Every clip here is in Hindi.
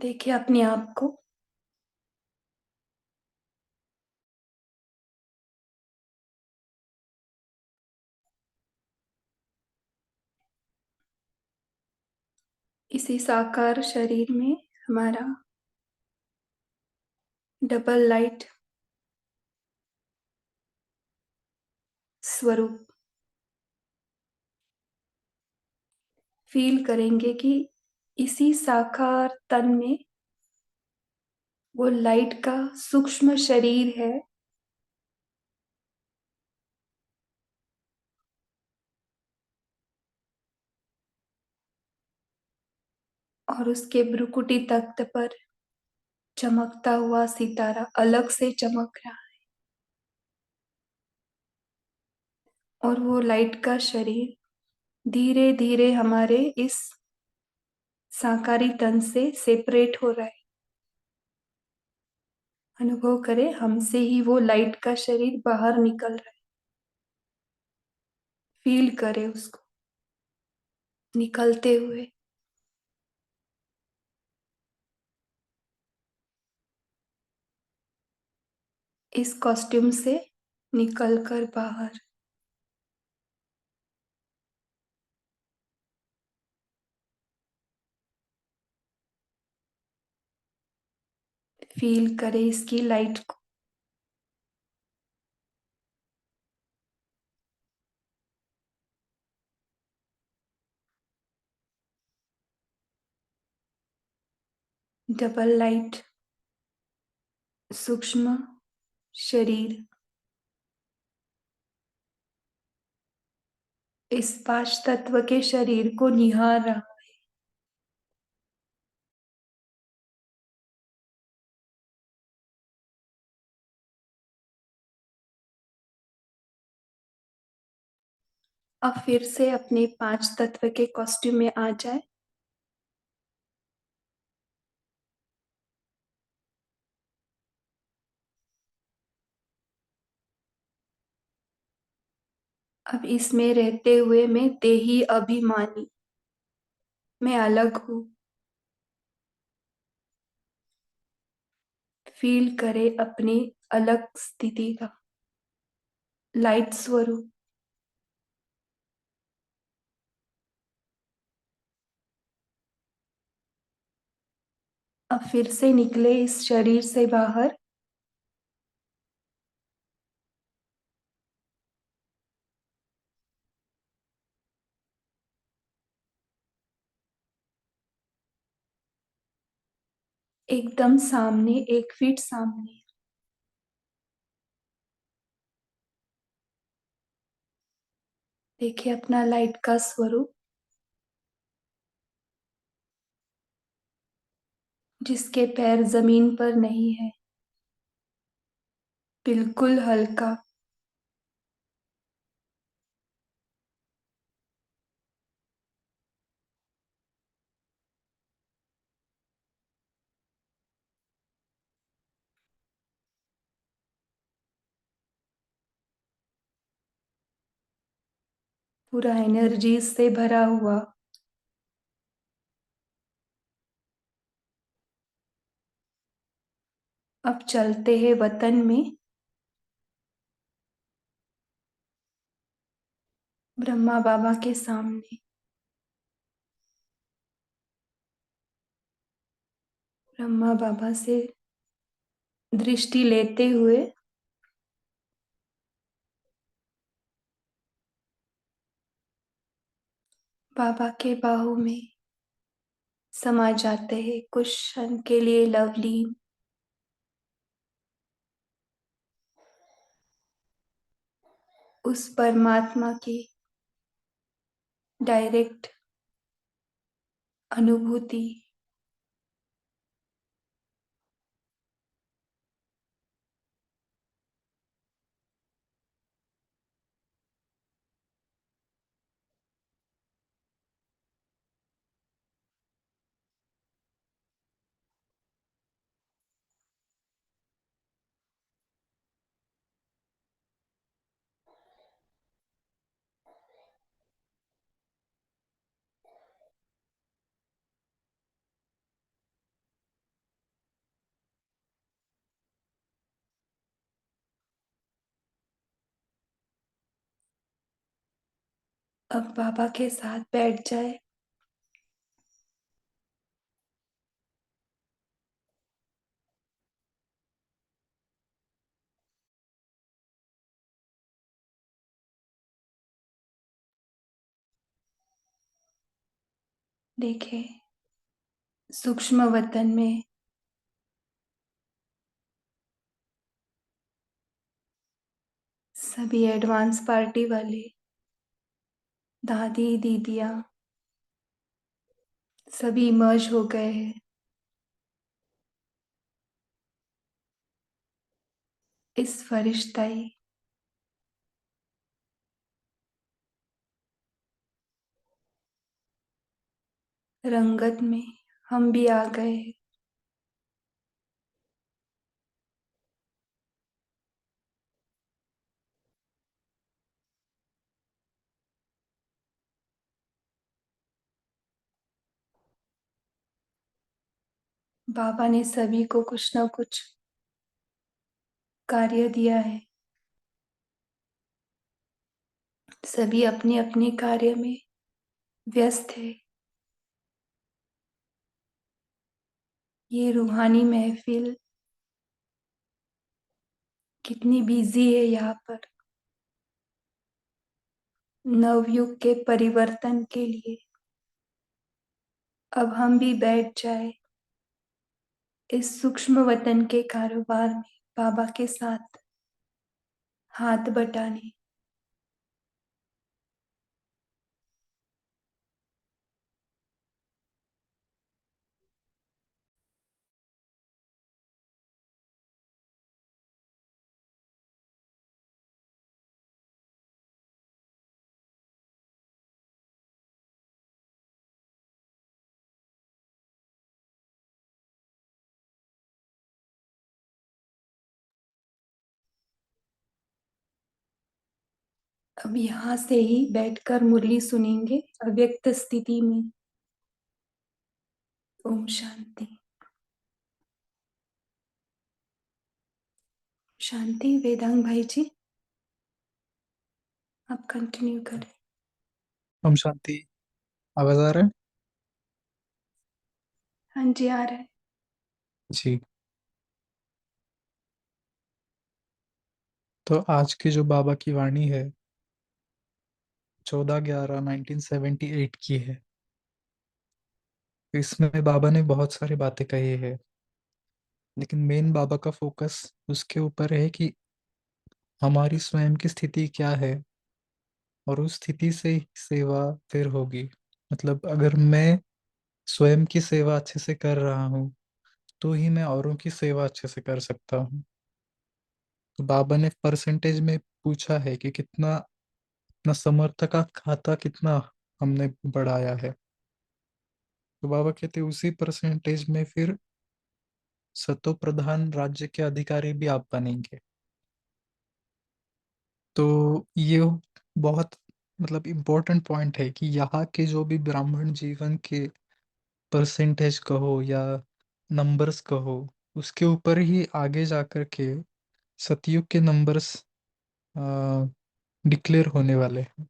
देखिए अपने आप को। इसी साकार शरीर में हमारा डबल लाइट स्वरूप फील करेंगे कि इसी साकार तन में वो लाइट का सूक्ष्म शरीर है। और उसके भ्रुकुटी तख्त पर चमकता हुआ सितारा अलग से चमक रहा है। और वो लाइट का शरीर धीरे धीरे हमारे इस साकारी तन से सेपरेट हो रहा है। अनुभव करें, हमसे ही वो लाइट का शरीर बाहर निकल रहा है। फील करें उसको निकलते हुए। इस कॉस्ट्यूम से निकलकर बाहर। फील करें इसकी लाइट को। डबल लाइट सूक्ष्म शरीर इस पांच तत्व के शरीर को निहार रहा। अब फिर से अपने पांच तत्व के कॉस्ट्यूम में आ जाए। अब इसमें रहते हुए मैं देही अभिमानी, मैं अलग हूँ। फील करे अपनी अलग स्थिति का लाइट स्वरूप। अब फिर से निकले इस शरीर से बाहर। एकदम सामने, 1 फीट सामने। देखिए अपना लाइट का स्वरूप, जिसके पैर जमीन पर नहीं है, बिल्कुल हल्का। पूरा एनर्जी से भरा हुआ। अब चलते हैं वतन में। ब्रह्मा बाबा के सामने। ब्रह्मा बाबा से दृष्टि लेते हुए बाबा के बाहों में समा जाते हैं कुछ क्षण के लिए। लवली उस परमात्मा की डायरेक्ट अनुभूति। अब बाबा के साथ बैठ जाए। देखे, सूक्ष्म वतन में सभी एडवांस पार्टी वाले दादी दीदियाँ सभी मर्ज हो गए हैं इस फरिश्ताई रंगत में। हम भी आ गए हैं। बाबा ने सभी को कुछ न कुछ कार्य दिया है। सभी अपने अपने कार्य में व्यस्त है। ये रूहानी महफिल कितनी बिजी है यहाँ पर, नवयुग के परिवर्तन के लिए। अब हम भी बैठ जाए इस सूक्ष्म वतन के कारोबार में बाबा के साथ हाथ बटाने। अब यहाँ से ही बैठकर मुरली सुनेंगे अव्यक्त स्थिति में। ओम शांति। शांति। वेदांग भाई जी, आप कंटिन्यू करें। हम शांति। आवाज आ रहा है? हाँ जी, आ रहा है। जी। तो आज की जो बाबा की वाणी है 14/11/1978 की है। इसमें बाबा ने बहुत सारी बातें कही है, लेकिन मेन बाबा का फोकस उसके ऊपर है कि हमारी स्वयं की स्थिति क्या है और उस स्थिति से ही सेवा फिर होगी। मतलब अगर मैं स्वयं की सेवा अच्छे से कर रहा हूँ तो ही मैं औरों की सेवा अच्छे से कर सकता हूँ। तो बाबा ने परसेंटेज में पूछा है कि कितना अपना समर्थ का खाता कितना हमने बढ़ाया है। तो बाबा कहते उसी परसेंटेज में फिर सतो प्रधान राज्य के अधिकारी भी आप बनेंगे। तो ये बहुत मतलब इम्पोर्टेंट पॉइंट है कि यहाँ के जो भी ब्राह्मण जीवन के परसेंटेज कहो या नंबर्स कहो, उसके ऊपर ही आगे जाकर के सतयुग के नंबर्स डिक्लेयर होने वाले हैं।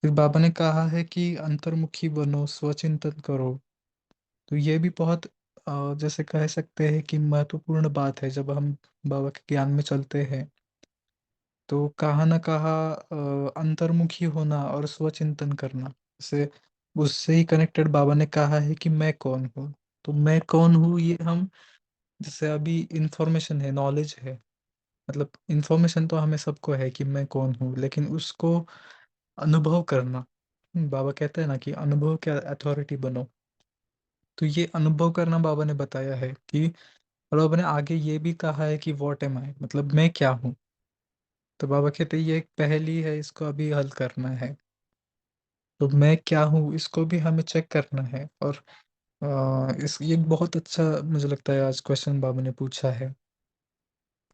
फिर बाबा ने कहा है कि अंतर्मुखी बनो, स्वचिंतन करो। तो ये भी बहुत जैसे कह सकते हैं कि महत्वपूर्ण बात है। जब हम बाबा के ज्ञान में चलते हैं तो कहाँ ना कहाँ अंतर्मुखी होना और स्वचिंतन करना, जैसे उससे ही कनेक्टेड बाबा ने कहा है कि मैं कौन हूँ। तो मैं कौन हूँ ये हम, जैसे अभी इंफॉर्मेशन है, नॉलेज है, मतलब इंफॉर्मेशन तो हमें सबको है कि मैं कौन हूँ, लेकिन उसको अनुभव करना। बाबा कहते हैं ना कि अनुभव के अथॉरिटी बनो। तो ये अनुभव करना बाबा ने बताया है कि, और बाबा ने आगे ये भी कहा है कि वॉट एम आई, मतलब मैं क्या हूँ। तो बाबा कहते हैं ये एक पहेली है, इसको अभी हल करना है। तो मैं क्या हूँ इसको भी हमें चेक करना है। और इस ये बहुत अच्छा मुझे लगता है आज क्वेश्चन बाबा ने पूछा है।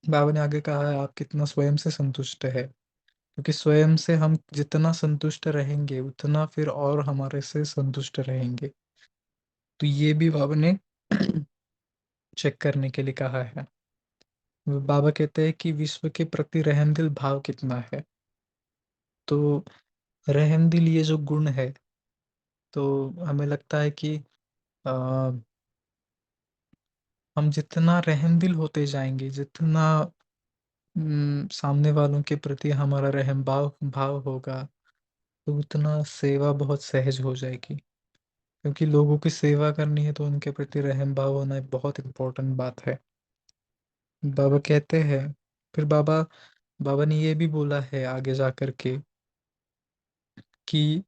बाबा ने आगे कहा है आप कितना स्वयं से संतुष्ट है, क्योंकि स्वयं से हम जितना संतुष्ट रहेंगे उतना फिर और हमारे से संतुष्ट रहेंगे। तो ये भी बाबा ने चेक करने के लिए कहा है। बाबा कहते हैं कि विश्व के प्रति रहमदिल भाव कितना है। तो रहमदिल ये जो गुण है, तो हमें लगता है कि आ, हम जितना रहमदिल होते जाएंगे, जितना सामने वालों के प्रति हमारा रहम भाव भाव होगा, तो उतना सेवा बहुत सहज हो जाएगी। क्योंकि लोगों की सेवा करनी है तो उनके प्रति रहम भाव होना एक बहुत इम्पोर्टेंट बात है। बाबा कहते हैं, फिर बाबा बाबा ने ये भी बोला है आगे जा कर के कि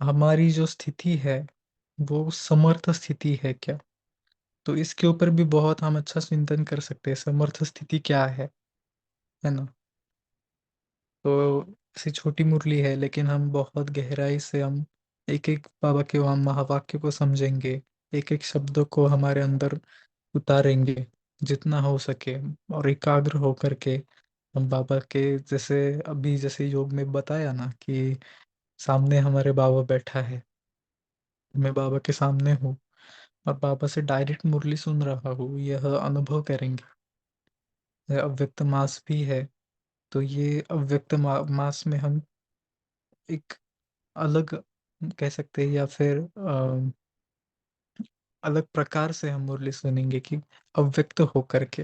हमारी जो स्थिति है वो समर्थ स्थिति है क्या। तो इसके ऊपर भी बहुत हम अच्छा चिंतन कर सकते हैं, समर्थ स्थिति क्या है ना। तो ऐसी छोटी मुरली है, लेकिन हम बहुत गहराई से हम एक एक बाबा के वहाँ महावाक्य को समझेंगे, एक एक शब्दों को हमारे अंदर उतारेंगे जितना हो सके, और एकाग्र हो करके हम बाबा के जैसे, अभी जैसे योग में बताया ना कि सामने हमारे बाबा बैठा है, मैं बाबा के सामने हूँ और बाबा से डायरेक्ट मुरली सुन रहा हूँ, यह अनुभव करेंगे। यह अव्यक्त मास भी है, तो ये अव्यक्त मास में हम एक अलग कह सकते हैं, या फिर अलग प्रकार से हम मुरली सुनेंगे कि अव्यक्त होकर के।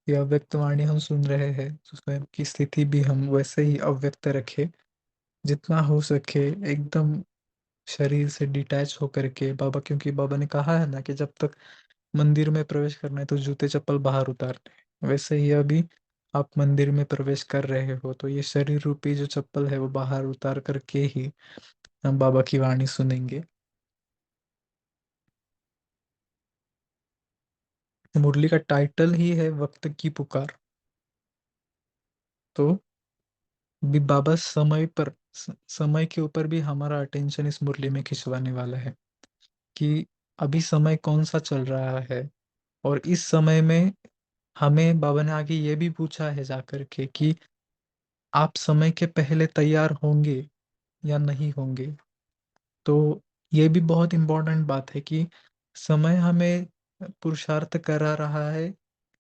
ये अव्यक्त वाणी हम सुन रहे हैं, तो स्वयं की स्थिति भी हम वैसे ही अव्यक्त रखे, जितना हो सके एकदम शरीर से डिटैच होकर के बाबा। क्योंकि बाबा ने कहा है ना कि जब तक मंदिर में प्रवेश करना है तो जूते चप्पल बाहर उतारने हैं। वैसे ही अभी आप मंदिर में प्रवेश कर रहे हो तो ये शरीर रूपी जो चप्पल है वो बाहर उतार करके ही हम बाबा की वाणी सुनेंगे। मुरली का टाइटल ही है वक्त की पुकार। तो भी बाबा समय पर समय के ऊपर भी हमारा अटेंशन इस मुरली में खिंचवाने वाला है कि अभी समय कौन सा चल रहा है। और इस समय में हमें बाबा ने आगे ये भी पूछा है जाकर के कि आप समय के पहले तैयार होंगे या नहीं होंगे। तो ये भी बहुत इंपॉर्टेंट बात है कि समय हमें पुरुषार्थ करा रहा है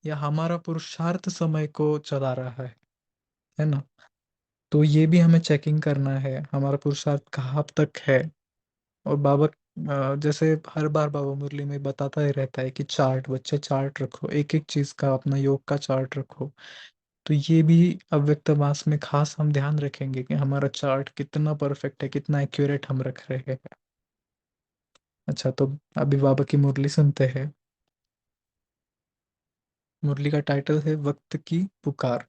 या हमारा पुरुषार्थ समय को चला रहा है ना। तो ये भी हमें चेकिंग करना है हमारा पुरुषार्थ कहाँ तक है। और बाबा जैसे हर बार बाबा मुरली में बताता ही रहता है कि चार्ट, बच्चे चार्ट रखो, एक एक चीज का अपना योग का चार्ट रखो। तो ये भी अव्यक्त मास में खास हम ध्यान रखेंगे कि हमारा चार्ट कितना परफेक्ट है, कितना एक्यूरेट हम रख रहे हैं। अच्छा, तो अभी बाबा की मुरली सुनते हैं। मुरली का टाइटल है वक्त की पुकार।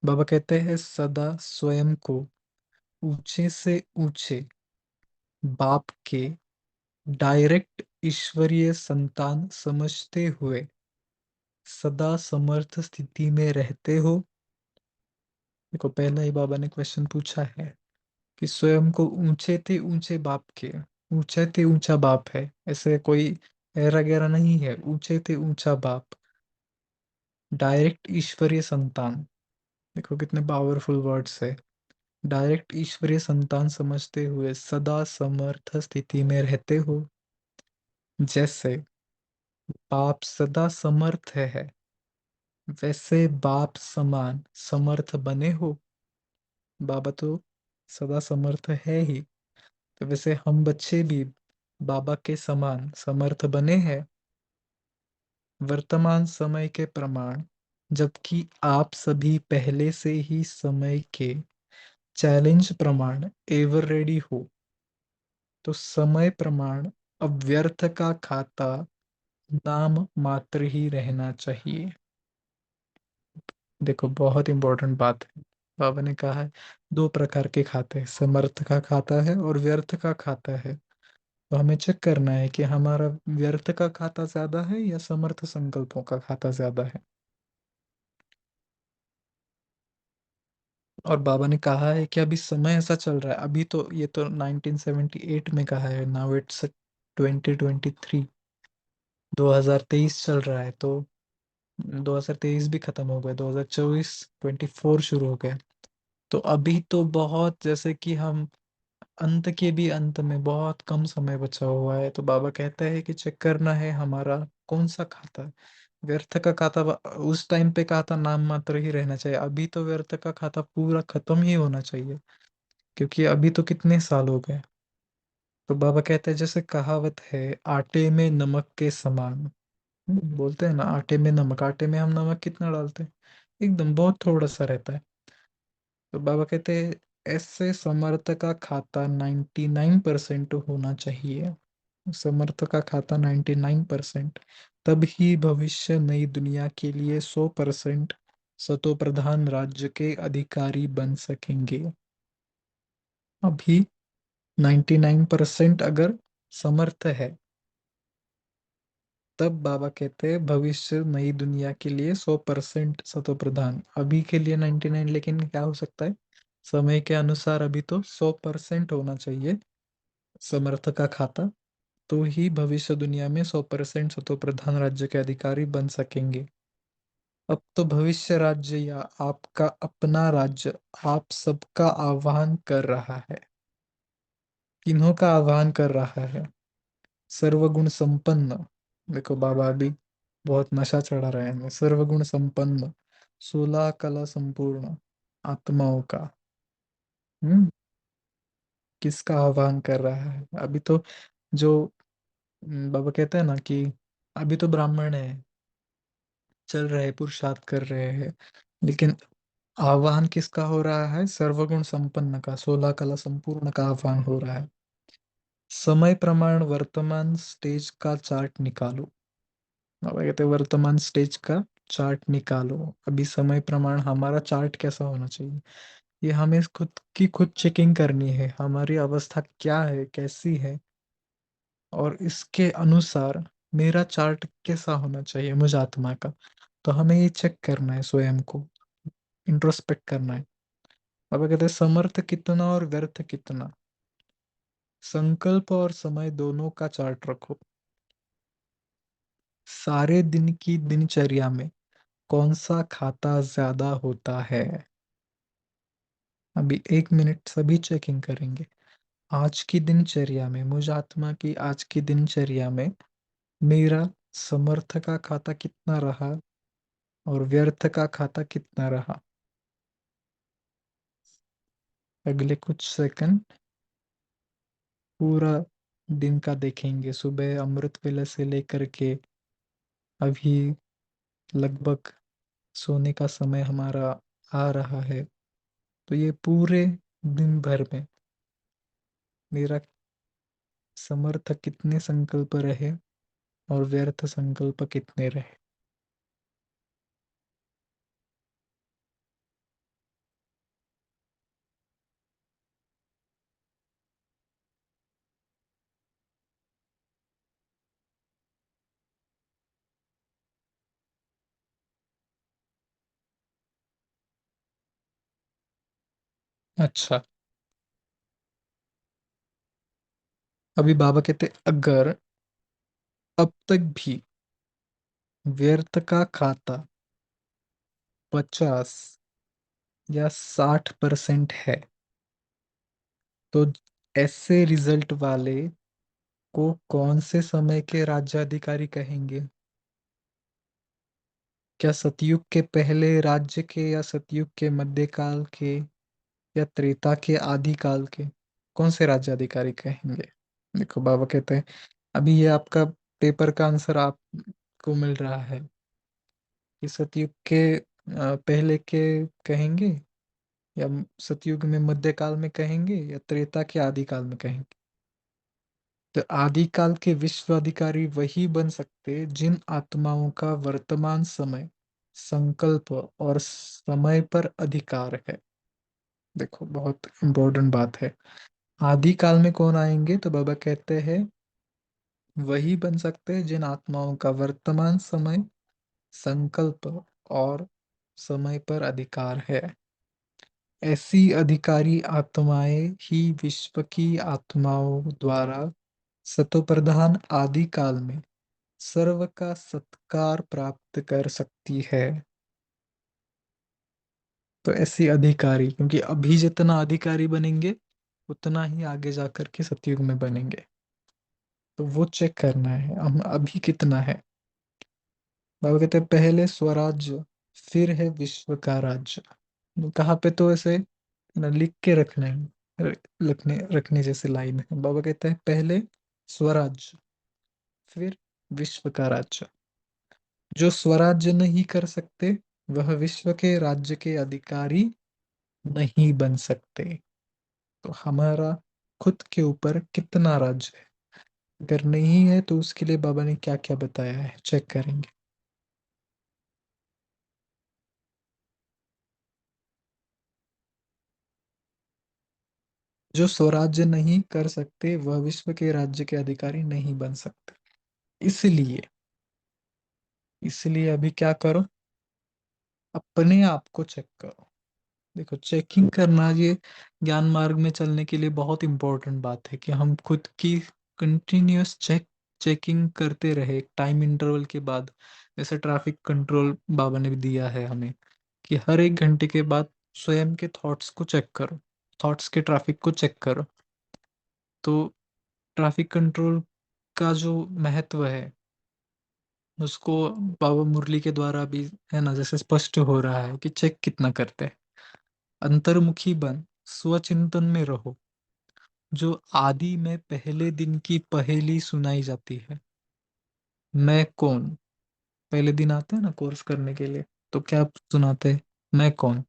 बाबा कहते हैं सदा स्वयं को ऊंचे से ऊंचे बाप के डायरेक्ट ईश्वरीय संतान समझते हुए सदा समर्थ स्थिति में रहते हो। देखो, पहला ही बाबा ने क्वेश्चन पूछा है कि स्वयं को ऊंचे थे ऊंचे बाप के, ऊंचे थे ऊंचा बाप है, ऐसे कोई एरा गैरा नहीं है, ऊंचे थे ऊंचा बाप, डायरेक्ट ईश्वरीय संतान। देखो कितने पावरफुल वर्ड्स है। डायरेक्ट ईश्वरीय संतान समझते हुए सदा समर्थ स्थिति में रहते हो। जैसे बाप सदा समर्थ है, वैसे बाप समान समर्थ बने हो। बाबा तो सदा समर्थ है ही, तो वैसे हम बच्चे भी बाबा के समान समर्थ बने हैं वर्तमान समय के प्रमाण। जबकि आप सभी पहले से ही समय के चैलेंज प्रमाण एवर रेडी हो, तो समय प्रमाण अव्यर्थ का खाता नाम मात्र ही रहना चाहिए। देखो, बहुत इंपॉर्टेंट बात है। बाबा ने कहा है दो प्रकार के खाते हैं, समर्थ का खाता है और व्यर्थ का खाता है। तो हमें चेक करना है कि हमारा व्यर्थ का खाता ज्यादा है या समर्थ संकल्पों का खाता ज्यादा है। और बाबा ने कहा है कि अभी समय ऐसा चल रहा है, अभी तो ये तो 1978 में कहा है, नाउ इट्स 2023, 2023 चल रहा है। तो 2023 भी खत्म हो गया, 2024 24 शुरू हो गया। तो अभी तो बहुत, जैसे कि हम अंत के भी अंत में बहुत कम समय बचा हुआ है। तो बाबा कहता है कि चेक करना है हमारा कौन सा खाता है। व्यर्थ का खाता उस टाइम पे खाता नाम मात्र ही रहना चाहिए, अभी तो व्यर्थ का खाता पूरा खत्म ही होना चाहिए। क्योंकि अभी तो कितने साल हो गए। तो बाबा कहते हैं जैसे कहावत है, आटे में नमक के समान। बोलते हैं ना, आटे में नमक, आटे में हम नमक कितना डालते हैं? एकदम बहुत थोड़ा सा रहता है। तो बाबा कहते हैं ऐसे समर्थ का खाता 99% होना चाहिए। समर्थ का खाता 99%, तब ही भविष्य नई दुनिया के लिए 100% सतोप्रधान राज्य के अधिकारी बन सकेंगे। अभी 99% अगर समर्थ है, तब बाबा कहते हैं भविष्य नई दुनिया के लिए 100% सतोप्रधान। अभी के लिए 99, लेकिन क्या हो सकता है, समय के अनुसार अभी तो 100% होना चाहिए समर्थ का खाता, तो ही भविष्य दुनिया में 100% सतोप्रधान राज्य के अधिकारी बन सकेंगे। अब तो भविष्य राज्य या आपका अपना राज्य आप सबका आह्वान कर रहा है। किन्हों का आह्वान कर रहा है? सर्वगुण संपन्न। देखो बाबा अभी बहुत नशा चढ़ा रहे हैं। सर्वगुण संपन्न, 16 कला संपूर्ण आत्माओं का। हम्म किसका आह्वान कर रहा है अभी तो? जो बाबा कहते हैं ना कि अभी तो ब्राह्मण है, चल रहे पुरुषार्थ कर रहे हैं, लेकिन आह्वान किसका हो रहा है? सर्वगुण संपन्न का, 16 कला संपूर्ण का आह्वान हो रहा है। समय प्रमाण वर्तमान स्टेज का चार्ट निकालो। बाबा कहते हैं वर्तमान स्टेज का चार्ट निकालो। अभी समय प्रमाण हमारा चार्ट कैसा होना चाहिए, ये हमें खुद चेकिंग करनी है, हमारी अवस्था क्या है, कैसी है, और इसके अनुसार मेरा चार्ट कैसा होना चाहिए मुझ आत्मा का। तो हमें ये चेक करना है, स्वयं को इंट्रोस्पेक्ट करना है। अब कहते हैं समर्थ कितना और व्यर्थ कितना, संकल्प और समय दोनों का चार्ट रखो। सारे दिन की दिनचर्या में कौन सा खाता ज्यादा होता है? अभी 1 मिनट सभी चेकिंग करेंगे। आज की दिनचर्या में, मुझ आत्मा की आज की दिनचर्या में मेरा समर्थ का खाता कितना रहा और व्यर्थ का खाता कितना रहा? अगले कुछ सेकंड पूरा दिन का देखेंगे, सुबह अमृत वेला से लेकर के अभी लगभग सोने का समय हमारा आ रहा है। तो ये पूरे दिन भर में मेरा समर्थ कितने संकल्प रहे और व्यर्थ संकल्प कितने रहे? अच्छा, अभी बाबा कहते अगर अब तक भी व्यर्थ का खाता 50 या 60% है, तो ऐसे रिजल्ट वाले को कौन से समय के राज्याधिकारी कहेंगे? क्या सतयुग के पहले राज्य के, या सतयुग के मध्यकाल के, या त्रेता के आदि काल के? कौन से राज्याधिकारी कहेंगे? देखो बाबा कहते हैं अभी ये आपका पेपर का आंसर आपको मिल रहा है कि सतयुग के पहले के कहेंगे, या सतयुग में मध्यकाल में कहेंगे, या त्रेता के आदिकाल में कहेंगे? तो आदिकाल के विश्व अधिकारी वही बन सकते जिन आत्माओं का वर्तमान समय, संकल्प और समय पर अधिकार है। देखो बहुत इम्पोर्टेंट बात है। आदिकाल में कौन आएंगे? तो बाबा कहते हैं वही बन सकते हैं जिन आत्माओं का वर्तमान समय, संकल्प और समय पर अधिकार है। ऐसी अधिकारी आत्माएं ही विश्व की आत्माओं द्वारा सतोप्रधान आदि काल में सर्व का सत्कार प्राप्त कर सकती है। तो ऐसी अधिकारी, क्योंकि अभी जितना अधिकारी बनेंगे उतना ही आगे जाकर के सतयुग में बनेंगे। तो वो चेक करना है हम अभी कितना है। बाबा कहते हैं पहले स्वराज्य, फिर है विश्व का राज्य। कहाँ पे? तो ऐसे ना लिख के रखना है। रखने रखने जैसे लाइन है। बाबा कहते हैं पहले स्वराज्य, फिर विश्व का राज्य। जो स्वराज्य नहीं कर सकते वह विश्व के राज्य के अधिकारी नहीं बन सकते। तो हमारा खुद के ऊपर कितना राज्य है? अगर नहीं है तो उसके लिए बाबा ने क्या क्या बताया है, चेक करेंगे। जो स्वराज्य नहीं कर सकते वह विश्व के राज्य के अधिकारी नहीं बन सकते। इसलिए इसलिए अभी क्या करो, अपने आप को चेक करो। देखो, चेकिंग करना ये ज्ञान मार्ग में चलने के लिए बहुत इंपॉर्टेंट बात है कि हम खुद की कंटिन्यूअस चेकिंग करते रहे टाइम इंटरवल के बाद। जैसे ट्रैफिक कंट्रोल बाबा ने भी दिया है हमें कि हर 1 घंटे के बाद स्वयं के थॉट्स को चेक करो, थॉट्स के ट्रैफिक को चेक करो। तो ट्रैफिक कंट्रोल का जो महत्व है उसको बाबा मुरली के द्वारा भी, है ना, जैसे स्पष्ट हो रहा है कि चेक कितना करते हैं। अंतर्मुखी बन, स्वचिंतन में रहो। जो आदि में पहले दिन की पहेली सुनाई जाती है, मैं कौन। पहले दिन आते हैं ना कोर्स करने के लिए, तो क्या सुनाते हैं, मैं कौन।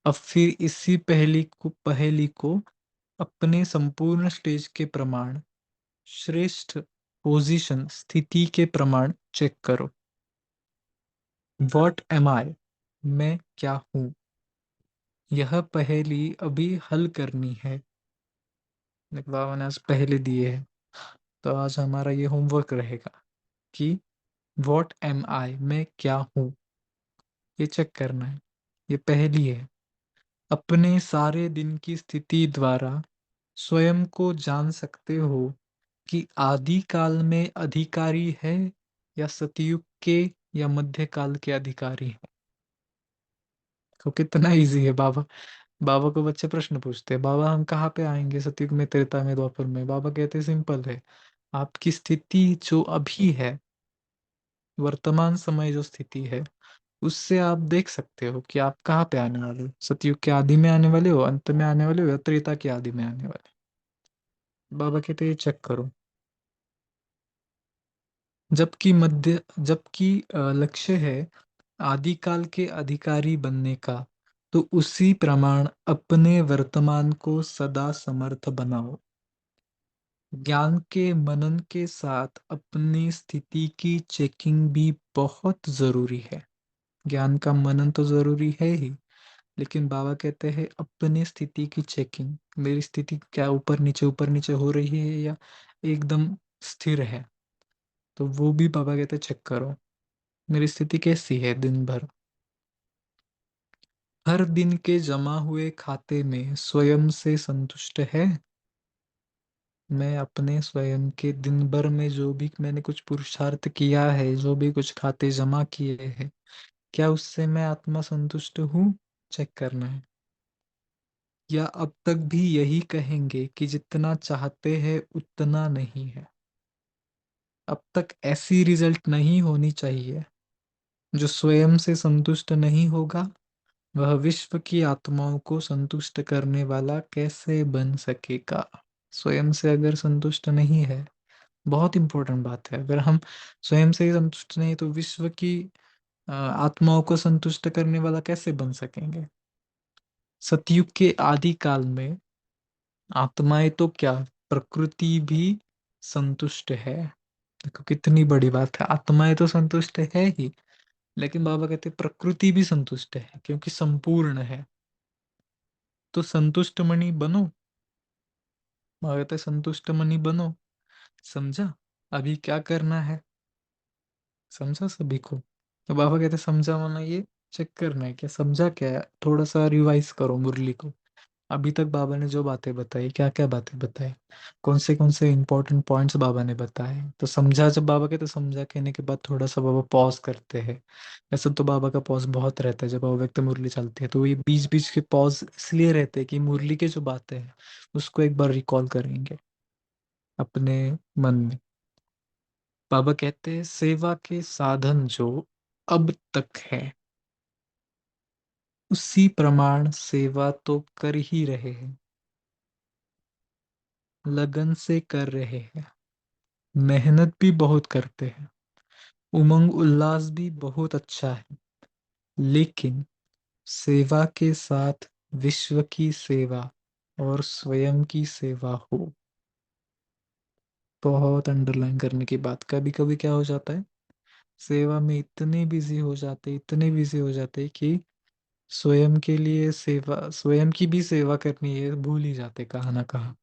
अब फिर इसी पहेली को अपने संपूर्ण स्टेज के प्रमाण, श्रेष्ठ पोजीशन स्थिति के प्रमाण चेक करो। वॉट एम आई, मैं क्या हूं। यह पहेली अभी हल करनी है। देखो, बाबा ने आज पहेली दिए है, तो आज हमारा ये होमवर्क रहेगा कि वॉट एम आई, मैं क्या हूं, ये चेक करना है। ये पहेली है। अपने सारे दिन की स्थिति द्वारा स्वयं को जान सकते हो कि आदि काल में अधिकारी है या सतयुग के या मध्यकाल के अधिकारी है। तो कितना इजी है। बाबा बाबा को बच्चे प्रश्न पूछते हैं, बाबा हम कहाँ पे आएंगे, सतयुग में, त्रेता में, द्वापर में। बाबा कहते हैं सिंपल है, आपकी स्थिति जो अभी है, वर्तमान समय जो स्थिति है, उससे आप देख सकते हो कि आप कहाँ पे आने वाले हो। सतयुग के आदि में आने वाले हो, अंत में आने वाले हो, या त्रेता के आदि में आने वाले हो। बाबा कहते हैं ये चेक करो। जबकि लक्ष्य है आदिकाल के अधिकारी बनने का, तो उसी प्रमाण अपने वर्तमान को सदा समर्थ बनाओ। ज्ञान के मनन के साथ अपनी स्थिति की चेकिंग भी बहुत जरूरी है। ज्ञान का मनन तो जरूरी है ही, लेकिन बाबा कहते हैं अपनी स्थिति की चेकिंग। मेरी स्थिति क्या ऊपर नीचे हो रही है या एकदम स्थिर है, तो वो भी बाबा कहते हैं चेक करो। मेरी स्थिति कैसी है दिन भर। हर दिन के जमा हुए खाते में स्वयं से संतुष्ट है। मैं अपने स्वयं के दिन भर में जो भी मैंने कुछ पुरुषार्थ किया है, जो भी कुछ खाते जमा किए हैं, क्या उससे मैं आत्मा संतुष्ट हूँ, चेक करना है। या अब तक भी यही कहेंगे कि जितना चाहते हैं उतना नहीं है। अब तक ऐसी रिजल्ट नहीं होनी चाहिए। जो स्वयं से संतुष्ट नहीं होगा वह विश्व की आत्माओं को संतुष्ट करने वाला कैसे बन सकेगा। स्वयं से अगर संतुष्ट नहीं है, बहुत इंपॉर्टेंट बात है, अगर हम स्वयं से ही संतुष्ट नहीं तो विश्व की आत्माओं को संतुष्ट करने वाला कैसे बन सकेंगे। सतयुग के आदि काल में आत्माएं तो क्या, प्रकृति भी संतुष्ट है। देखो कितनी बड़ी बात है, आत्माएं तो संतुष्ट है ही, लेकिन बाबा कहते हैं प्रकृति भी संतुष्ट है क्योंकि संपूर्ण है। तो संतुष्ट मणि बनो। बाबा कहते हैं संतुष्ट मणि बनो। समझा अभी क्या करना है, समझा सभी को। तो बाबा कहते हैं समझा माना ये चेक करना है, क्या समझा, क्या है? थोड़ा सा रिवाइज करो मुरली को। अभी तक बाबा ने जो बातें बताई, क्या क्या बातें बताई, कौन से इंपॉर्टेंट पॉइंट्स बाबा ने बताए, तो समझा। जब बाबा कहते समझा कहने के बाद थोड़ा सा बाबा पॉज करते हैं। वैसे तो बाबा का पॉज बहुत रहता है जब बाबा व्यक्त मुरली चलती है, तो ये बीच बीच के पॉज इसलिए रहते हैं कि मुरली के जो बातें हैं उसको एक बार रिकॉल करेंगे अपने मन में। बाबा कहते हैं सेवा के साधन जो अब तक है, उसी प्रमाण सेवा तो कर ही रहे हैं। लगन से कर रहे हैं, मेहनत भी बहुत करते हैं, उमंग उल्लास भी बहुत अच्छा है, लेकिन सेवा के साथ विश्व की सेवा और स्वयं की सेवा हो। बहुत अंडरलाइन करने की बात। कभी कभी क्या हो जाता है, सेवा में इतने बिजी हो जाते कि स्वयं के लिए सेवा, स्वयं की भी सेवा करनी है भूल ही जाते कहाँ ना कहाँ।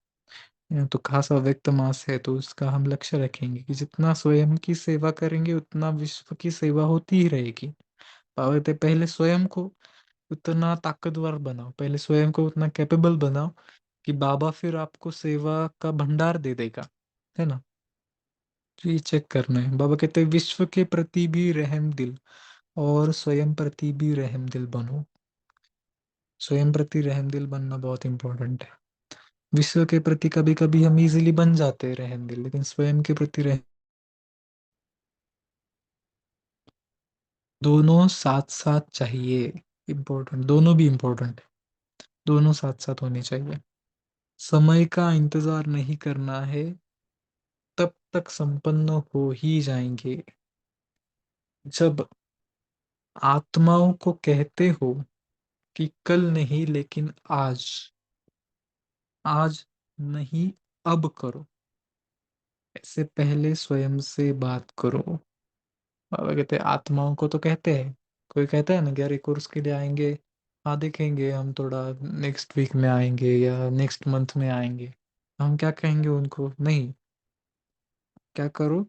तो खासा व्यक्त मास है, तो उसका हम लक्ष्य रखेंगे कि जितना स्वयं की सेवा करेंगे उतना विश्व की सेवा होती ही रहेगी। पावरते पहले स्वयं को उतना ताकतवर बनाओ, पहले स्वयं को उतना कैपेबल बनाओ कि बाबा फिर आपको सेवा का भंडार दे देगा, है ना। तो ये चेक करना है। बाबा कहते हैं विश्व के प्रति भी रहम दिल और स्वयं प्रति भी रहम दिल बनो। स्वयं प्रति रहम दिल बनना बहुत इंपॉर्टेंट है। विश्व के प्रति कभी कभी हम इजीली बन जाते हैं रहम दिल, लेकिन स्वयं के प्रति रह दोनों साथ साथ चाहिए। इम्पोर्टेंट, दोनों भी इम्पोर्टेंट है, दोनों साथ साथ होने चाहिए। समय का इंतजार नहीं करना है, तब तक संपन्न हो ही जाएंगे। जब आत्माओं को कहते हो कि कल नहीं लेकिन आज, आज नहीं अब करो, ऐसे पहले स्वयं से बात करो। बाबा कहते हैं आत्माओं को तो कहते हैं, कोई कहता है ना कि अरे कोर्स के लिए आएंगे, हाँ देखेंगे हम थोड़ा नेक्स्ट वीक में आएंगे या नेक्स्ट मंथ में आएंगे। हम क्या कहेंगे उनको, नहीं, क्या करो,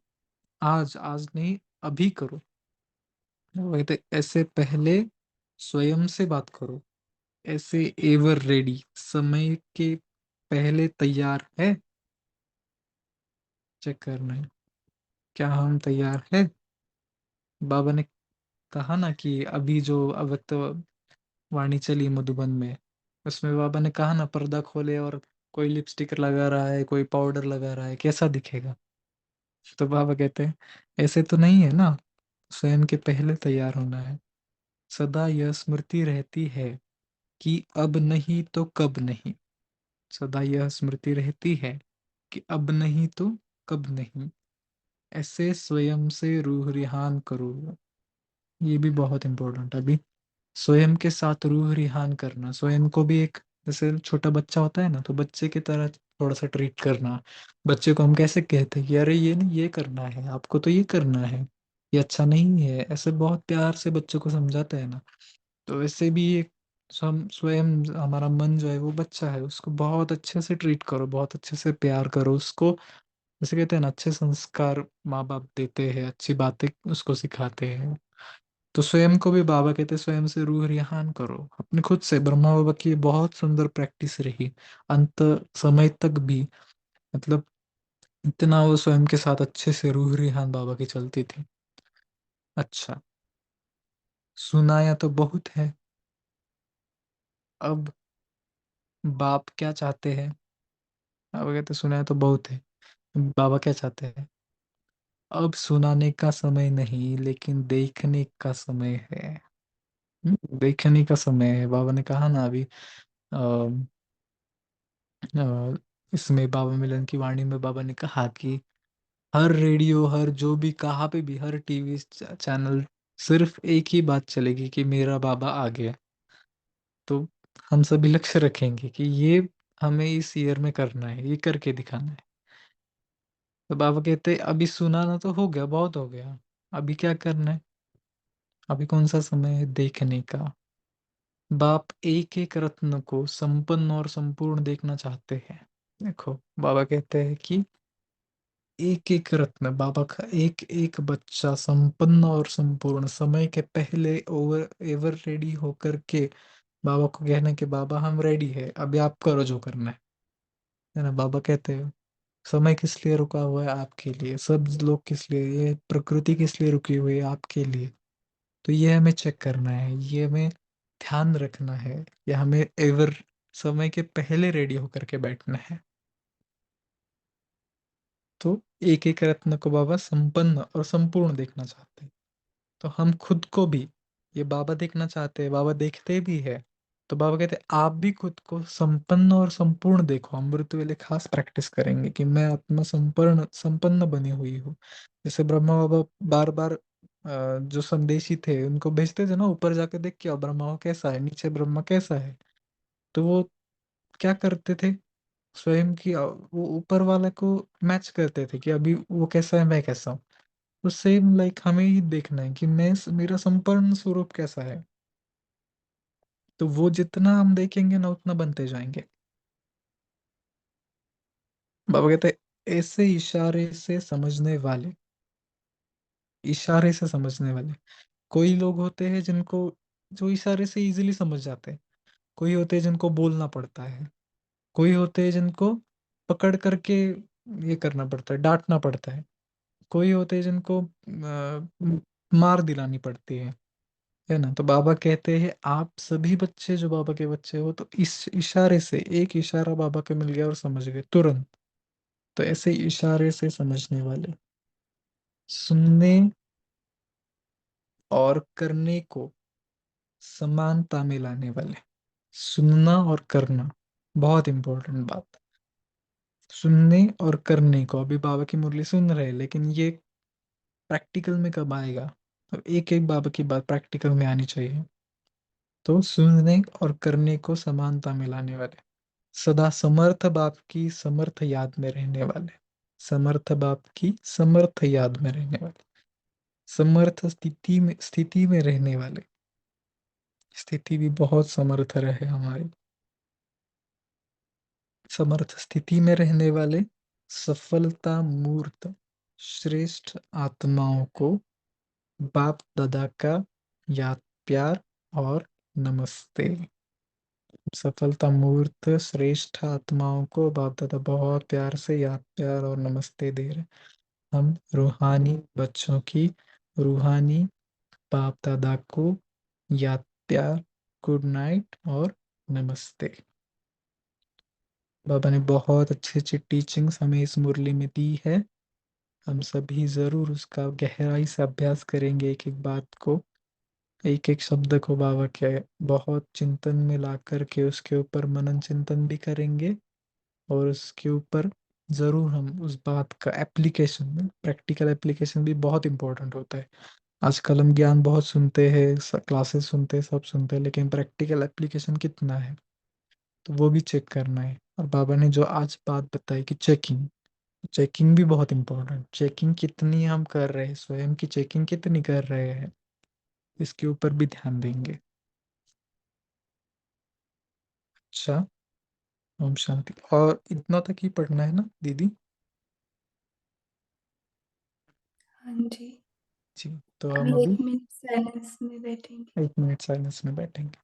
आज, आज नहीं अभी करो। वो कहते ऐसे पहले स्वयं से बात करो, ऐसे एवर रेडी, समय के पहले तैयार है। चेक करना है क्या हम तैयार है। बाबा ने कहा ना कि अभी जो अव्यक्त वाणी चली मधुबन में, उसमें बाबा ने कहा ना पर्दा खोले और कोई लिपस्टिक लगा रहा है, कोई पाउडर लगा रहा है, कैसा दिखेगा। तो बाबा कहते हैं ऐसे तो नहीं है ना, स्वयं के पहले तैयार होना है। सदा यह स्मृति रहती है कि अब नहीं तो कब नहीं। सदा यह स्मृति रहती है कि अब नहीं तो कब नहीं। ऐसे स्वयं से रूह रिहान करो। ये भी बहुत इंपॉर्टेंट है। अभी स्वयं के साथ रूह रिहान करना, स्वयं को भी एक, जैसे छोटा बच्चा होता है ना, तो बच्चे की तरह थोड़ा सा ट्रीट करना। बच्चे को हम कैसे कहते हैं कि अरे ये नहीं, ये करना है आपको, तो ये करना है, ये अच्छा नहीं है, ऐसे बहुत प्यार से बच्चों को समझाते हैं ना। तो वैसे भी एक हम स्वयं, हमारा मन जो है वो बच्चा है, उसको बहुत अच्छे से ट्रीट करो, बहुत अच्छे से प्यार करो उसको। जैसे कहते हैं ना, अच्छे संस्कार माँ बाप देते हैं, अच्छी बातें उसको सिखाते हैं। तो स्वयं को भी बाबा कहते हैं स्वयं से रूह रिहान करो अपने खुद से। ब्रह्मा बाबा की ये बहुत सुंदर प्रैक्टिस रही अंत समय तक भी। मतलब इतना वो स्वयं के साथ अच्छे से रूह रिहान बाबा की चलती थी। अच्छा, सुनाया तो बहुत है, अब बाप क्या चाहते हैं। बाबा कहते सुनाया तो बहुत है, बाबा क्या चाहते हैं। अब सुनाने का समय नहीं लेकिन देखने का समय है। देखने का समय है। बाबा ने कहा ना अभी इसमें बाबा मिलन की वाणी में बाबा ने कहा कि हर रेडियो, हर जो भी, कहाँ पे भी, हर टीवी चैनल सिर्फ एक ही बात चलेगी कि मेरा बाबा आ गया। तो हम सभी लक्ष्य रखेंगे कि ये हमें इस ईयर में करना है, ये करके दिखाना है। तो बाबा कहते अभी सुनाना तो हो गया, बहुत हो गया, अभी क्या करना है। अभी कौन सा समय है देखने का। बाप एक एक रत्न को संपन्न और संपूर्ण देखना चाहते हैं। देखो बाबा कहते हैं कि एक एक रत्न, बाबा का एक एक बच्चा संपन्न और संपूर्ण समय के पहले ओवर एवर रेडी होकर के बाबा को कहना कि बाबा हम रेडी है, अभी आप करो जो करना है ना। बाबा कहते हैं समय किस लिए रुका हुआ है, आपके लिए। सब लोग किस लिए, ये प्रकृति किस लिए रुकी हुई है, आपके लिए। तो ये हमें चेक करना है, ये हमें ध्यान रखना है, ये हमें एवर समय के पहले रेडी होकर के बैठना है। तो एक एक रत्न को बाबा संपन्न और संपूर्ण देखना चाहते हैं। तो हम खुद को भी ये बाबा देखना चाहते हैं, बाबा देखते भी है। तो बाबा कहते हैं आप भी खुद को संपन्न और संपूर्ण देखो। अमृत वेले खास प्रैक्टिस करेंगे कि मैं आत्मा संपन्न संपन्न बनी हुई हूँ। जैसे ब्रह्मा बाबा बार बार जो संदेशी थे उनको भेजते थे ना, ऊपर जाके देख के आओ ब्रह्मा वो कैसा है, नीचे ब्रह्मा कैसा है। तो वो क्या करते थे, स्वयं की वो ऊपर वाले को मैच करते थे कि अभी वो कैसा है मैं कैसा हूँ। तो सेम लाइक हमें ही देखना है कि मैं मेरा संपूर्ण स्वरूप कैसा है। तो वो जितना हम देखेंगे ना उतना बनते जाएंगे। बाबा कहते हैं ऐसे इशारे से समझने वाले, इशारे से समझने वाले। कोई लोग होते हैं जिनको, जो इशारे से इजीली समझ जाते हैं। कोई होते हैं जिनको बोलना पड़ता है। कोई होते हैं जिनको पकड़ करके ये करना पड़ता है, डांटना पड़ता है। कोई होते हैं जिनको मार दिलानी पड़ती है ना। तो बाबा कहते हैं आप सभी बच्चे जो बाबा के बच्चे हो, तो इस इशारे से, एक इशारा बाबा के मिल गया और समझ गए तुरंत। तो ऐसे इशारे से समझने वाले, सुनने और करने को समानता में लाने वाले। सुनना और करना बहुत इंपॉर्टेंट बात। सुनने और करने को, अभी बाबा की मुरली सुन रहे हैं लेकिन ये प्रैक्टिकल में कब आएगा। तो एक एक बाबा की बात प्रैक्टिकल में आनी चाहिए। तो सुनने और करने को समानता में लाने वाले, सदा समर्थ बाप की समर्थ याद में रहने वाले, समर्थ बाप की समर्थ याद में रहने वाले, समर्थ स्थिति में रहने वाले। स्थिति भी बहुत समर्थ रहे हमारी। समर्थ स्थिति में रहने वाले, सफलता मूर्त श्रेष्ठ आत्माओं को बाप दादा का याद, प्यार और नमस्ते। सफलता मूर्त श्रेष्ठ आत्माओं को बाप दादा बहुत प्यार से याद, प्यार और नमस्ते दे रहे। हम रूहानी बच्चों की रूहानी बाप दादा को याद, प्यार, गुड नाइट और नमस्ते। बाबा ने बहुत अच्छी अच्छी टीचिंग्स हमें इस मुरली में दी है। हम सभी जरूर उसका गहराई से अभ्यास करेंगे, एक एक बात को, एक एक शब्द को बाबा के बहुत चिंतन में ला करके उसके ऊपर मनन चिंतन भी करेंगे। और उसके ऊपर जरूर हम उस बात का एप्लीकेशन में, प्रैक्टिकल एप्लीकेशन भी बहुत इंपॉर्टेंट होता है। आजकल हम ज्ञान बहुत सुनते हैं, क्लासेस सुनते हैं, सब सुनते हैं, लेकिन प्रैक्टिकल एप्लीकेशन कितना है, तो वो भी चेक करना है। और बाबा ने जो आज बात बताई कि चेकिंग, चेकिंग भी बहुत इंपॉर्टेंट। चेकिंग कितनी हम कर रहे हैं, स्वयं की चेकिंग कितनी कर रहे हैं, इसके ऊपर भी ध्यान देंगे। अच्छा, ओम शांति। और इतना तक ही पढ़ना है ना दीदी? हाँ जी। जी। तो हम अभी अभी 1 मिनट साइलेंस में बैठेंगे। 1 मिनट साइलेंस में बैठेंगे।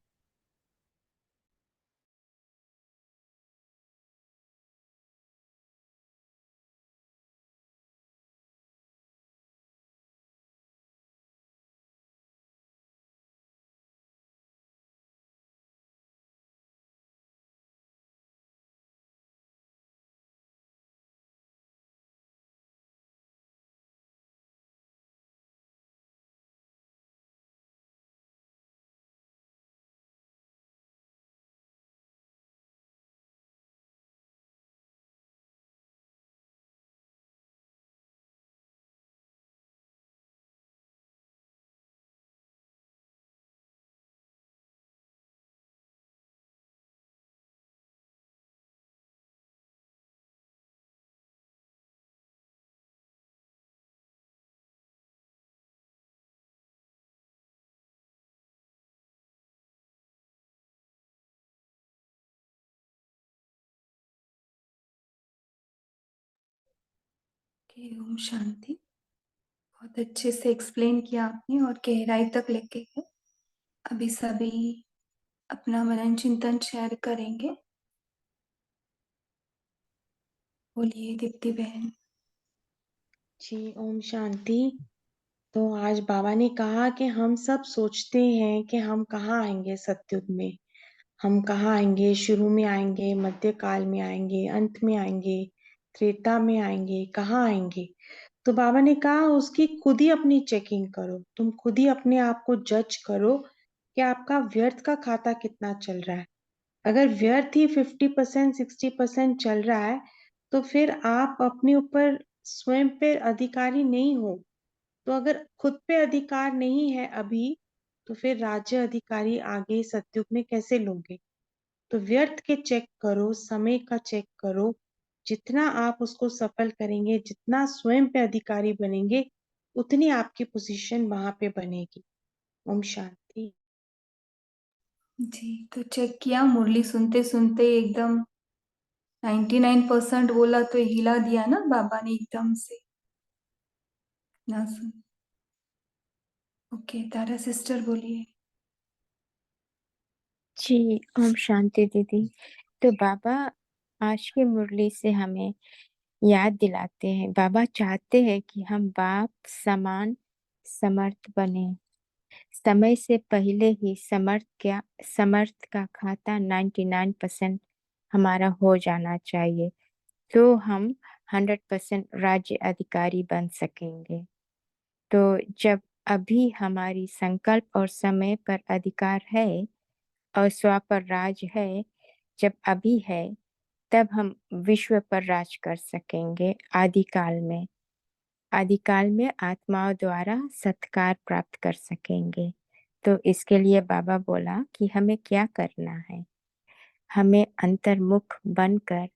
कि ओम शांति। बहुत अच्छे से एक्सप्लेन किया आपने और गहराई तक लेके गए। अभी सभी अपना मनन चिंतन शेयर करेंगे। बोलिए दीप्ति बहन। जी ओम शांति। तो आज बाबा ने कहा कि हम सब सोचते हैं कि हम कहाँ आएंगे सतयुग में, हम कहाँ आएंगे, शुरू में आएंगे, मध्य काल में आएंगे, अंत में आएंगे, त्रेता में आएंगे, कहाँ आएंगे। तो बाबा ने कहा उसकी खुद ही अपनी चेकिंग करो, तुम खुद ही अपने आप को जज करो कि आपका व्यर्थ का खाता कितना चल रहा है। अगर व्यर्थ ही 50% 60% चल रहा है, तो फिर आप अपने ऊपर स्वयं पे अधिकारी नहीं हो। तो अगर खुद पे अधिकार नहीं है अभी, तो फिर राज्य अधिकारी आगे सतयुग में कैसे लोगे? तो व्यर्थ के चेक करो, समय का चेक करो। जितना आप उसको सफल करेंगे, जितना स्वयं पे अधिकारी बनेंगे, उतनी आपकी पोजीशन वहां पे बनेगी। ओम शांति। जी, तो चेक किया, मुरली सुनते सुनते एकदम 99% बोला तो हिला दिया ना बाबा ने एकदम से, ना सुन। ओके, तारा सिस्टर बोलिए। जी, ओम शांति दीदी। तो बाबा आज की मुरली से हमें याद दिलाते हैं, बाबा चाहते हैं कि हम बाप समान समर्थ बने। समय से पहले ही समर्थ का खाता 99% हमारा हो जाना चाहिए, तो हम 100% राज्य अधिकारी बन सकेंगे। तो जब अभी हमारी संकल्प और समय पर अधिकार है और स्व पर राज है, जब अभी है, तब हम विश्व पर राज कर सकेंगे आदिकाल में आत्माओं द्वारा सत्कार प्राप्त कर सकेंगे। तो इसके लिए बाबा बोला कि हमें क्या करना है, हमें अंतर्मुख बनकर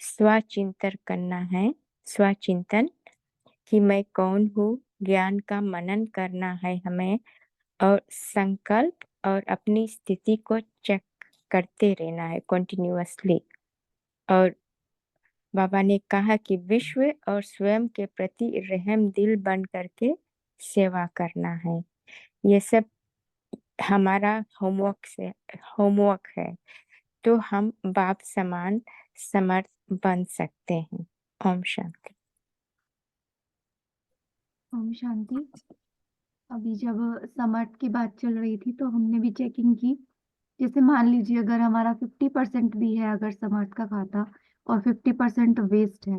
स्वचिंतन करना है। स्वचिंतन कि मैं कौन हूँ, ज्ञान का मनन करना है हमें, और संकल्प और अपनी स्थिति को चेक करते रहना है कंटिन्यूअसली। और बाबा ने कहा कि विश्व और स्वयं के प्रति रहम दिल बन करके सेवा करना है। ये सब हमारा होमवर्क है, तो हम बाप समान समर्थ बन सकते हैं। ओम शांति। ओम शांति। अभी जब समर्थ की बात चल रही थी तो हमने भी चेकिंग की। जैसे मान लीजिए अगर हमारा 50% भी है अगर समर्थ का खाता, और 50% वेस्ट है,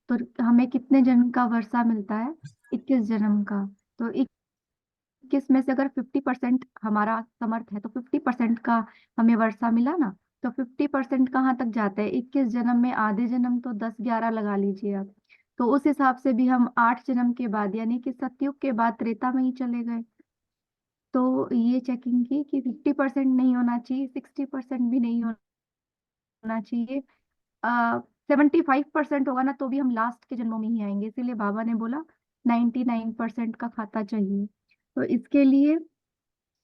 तो हमें कितने जन्म का वर्षा मिलता है? 21 जन्म का। तो 21 में से अगर 50% हमारा समर्थ है तो 50% का हमें वर्षा मिला ना। तो 50% कहाँ तक जाता है? 21 जन्म में आधे जन्म तो 10-11 लगा लीजिए आप। तो उस हिसाब से भी हम 8 जन्म के बाद यानी कि सतयुग के बाद त्रेता में ही चले गए। तो ये चेकिंग की कि 50% नहीं होना चाहिए, 60% भी नहीं होना चाहिए, 75% होगा ना तो भी हम लास्ट के जन्मों में ही आएंगे। इसीलिए बाबा ने बोला 99% का खाता चाहिए। तो इसके लिए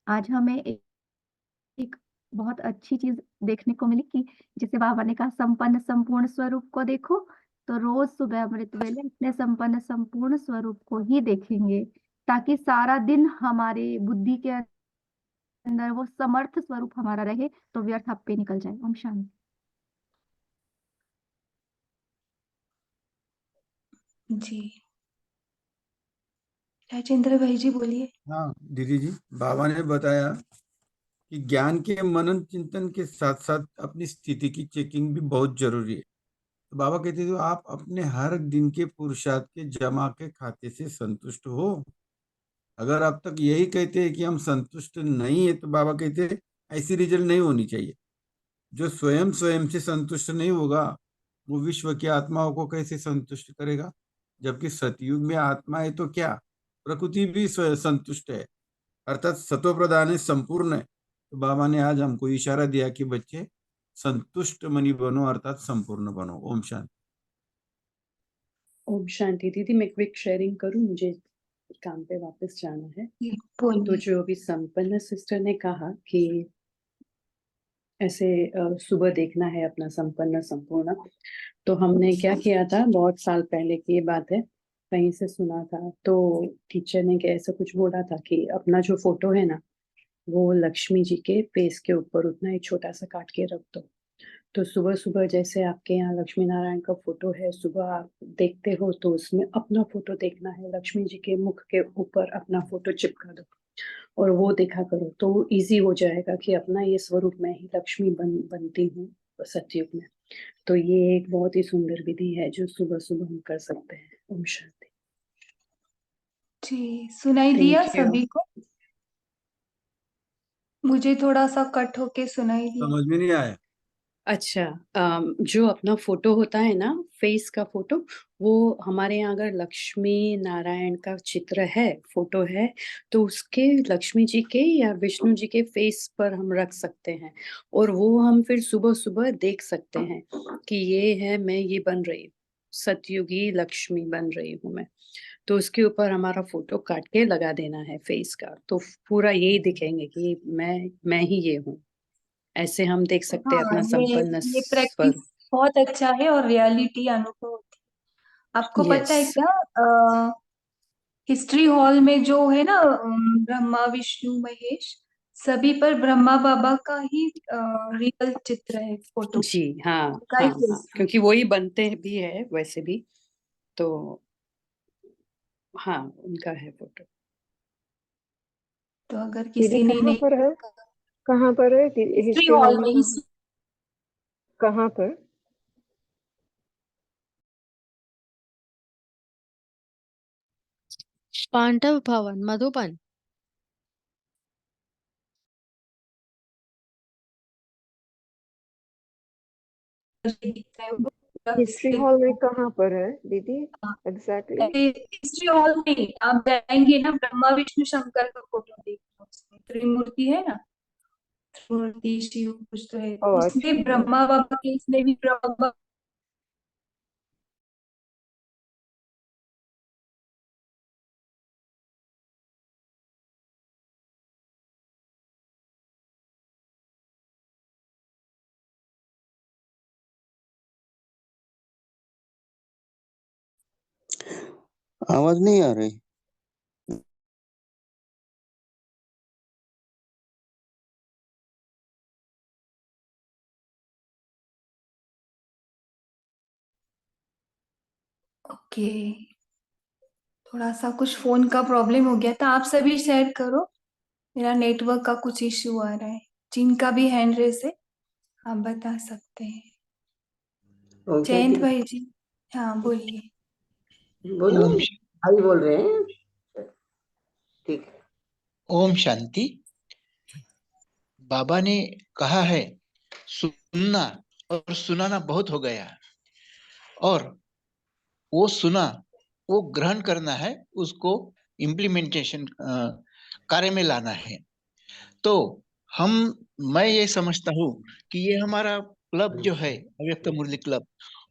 आज हमें एक बहुत अच्छी चीज देखने को मिली कि जैसे बाबा ने कहा संपन्न संपूर्ण स्वरूप को देखो, तो रोज सुबह अमृत वेले अपने संपन्न संपूर्ण स्वरूप को ही देखेंगे, ताकि सारा दिन हमारे बुद्धि के अंदर वो समर्थ स्वरूप हमारा रहे, तो व्यर्थ आप पे निकल जाए। ओम शांति। जी, राजेंद्र भाई जी बोलिए। हाँ दीदी जी, बाबा ने बताया कि ज्ञान के मनन चिंतन के साथ साथ अपनी स्थिति की चेकिंग भी बहुत जरूरी है। तो बाबा कहते थे आप अपने हर दिन के पुरुषार्थ के जमा के खाते से संतुष्ट हो। अगर अब तक यही कहते हैं कि हम संतुष्ट नहीं है, तो बाबा कहते हैं ऐसी रिजल्ट नहीं होनी चाहिए। जो स्वयं स्वयं से संतुष्ट नहीं होगा, वो विश्व की आत्माओं को कैसे संतुष्ट करेगा? जबकि सतयुग में आत्मा है तो क्या, प्रकृति भी संतुष्ट है, अर्थात सत्व प्रधान है, संपूर्ण है। तो बाबा ने आज हमको इशारा दिया कि बच्चे संतुष्ट मनी बनो, अर्थात संपूर्ण बनो। ओम शांति। ओम शांति दीदी, मैं क्विक शेयरिंग करूं, मुझे काम पे वापस जाना है। जी, तो बोलिए। जो अभी संपन्न सिस्टर ने कहा कि ऐसे सुबह देखना है अपना संपन्न संपूर्ण, तो हमने क्या किया था, बहुत साल पहले की ये बात है, कहीं से सुना था। तो टीचर ने क्या ऐसा कुछ बोला था कि अपना जो फोटो है ना, वो लक्ष्मी जी के फेस के ऊपर उतना ही छोटा सा काट के रख दो। तो सुबह सुबह जैसे आपके यहाँ लक्ष्मी नारायण का फोटो है, सुबह आप देखते हो तो उसमें अपना फोटो देखना है, लक्ष्मी जी के मुख के ऊपर अपना फोटो चिपका दो और वो देखा करो, तो इजी हो जाएगा कि अपना ये स्वरूप मैं ही लक्ष्मी बनती हूँ सतयुग में। तो ये एक बहुत ही सुंदर विधि है जो सुबह सुबह हम कर सकते हैं। ओम शांति। जी, सुनाई दिया थैंक यू। सभी को? मुझे थोड़ा सा कट होके सुनाई दिया। समझ में नहीं आया। अच्छा, जो अपना फोटो होता है ना, फेस का फोटो, वो हमारे यहाँ अगर लक्ष्मी नारायण का चित्र है, फोटो है, तो उसके लक्ष्मी जी के या विष्णु जी के फेस पर हम रख सकते हैं, और वो हम फिर सुबह सुबह देख सकते हैं कि ये है, मैं ये बन रही हूँ, सतयुगी लक्ष्मी बन रही हूँ मैं। तो उसके ऊपर हमारा फोटो काट के लगा देना है फेस का, तो पूरा यही दिखेंगे कि मैं ही ये हूँ। ऐसे हम देख सकते हैं हाँ, अपना ये संपन्न ये प्रैक्टिस स्वर। बहुत अच्छा है और रियलिटी अनुभव होती है। आपको पता यस। है क्या, हिस्ट्री हॉल में जो है ना, ब्रह्मा विष्णु महेश सभी पर ब्रह्मा बाबा का ही रियल चित्र है, फोटो जी हाँ। का ही हाँ हाँ, face है। क्योंकि वही बनते भी है वैसे भी, तो हाँ, उनका है फोटो। तो अगर दीदी किसी ने कहाँ नहीं पर है? कहाँ पर है? हिस्ट्री हिस्ट्री हॉल हॉल में में कहाँ? कहाँ पर? पांडव भवन मधुबन। दिखता है वो हिस्ट्री हॉल में कहाँ पर है दीदी? एग्जैक्टली हिस्ट्री हॉल में आप जाएंगे ना, ब्रह्मा विष्णु शंकर का फोटो देखना, उसमें त्रिमूर्ति है ना, त्रिमूर्ति शिव कुछ तो है, ओह उसमें अच्छा। ब्रह्मा बाबा के, इसमें भी ब्रह्मा। आवाज नहीं आ रही। ओके, थोड़ा सा कुछ फोन का प्रॉब्लम हो गया था। आप सभी शेयर करो, मेरा नेटवर्क का कुछ इश्यू आ रहा है। जिनका भी हैंड रेस है आप बता सकते हैं। ओम शांति। जयंत भाई जी, हाँ बोलिए। बोलो, ओम भाई बोल रहे हैं। ठीक है। ओम शांति। बाबा ने कहा है सुनना और सुनाना बहुत हो गया, और वो सुना, वो ग्रहण करना है, उसको इम्प्लीमेंटेशन कार्य में लाना है। तो हम मैं ये समझता हूँ कि ये हमारा क्लब जो है अव्यक्त मुरली क्लब,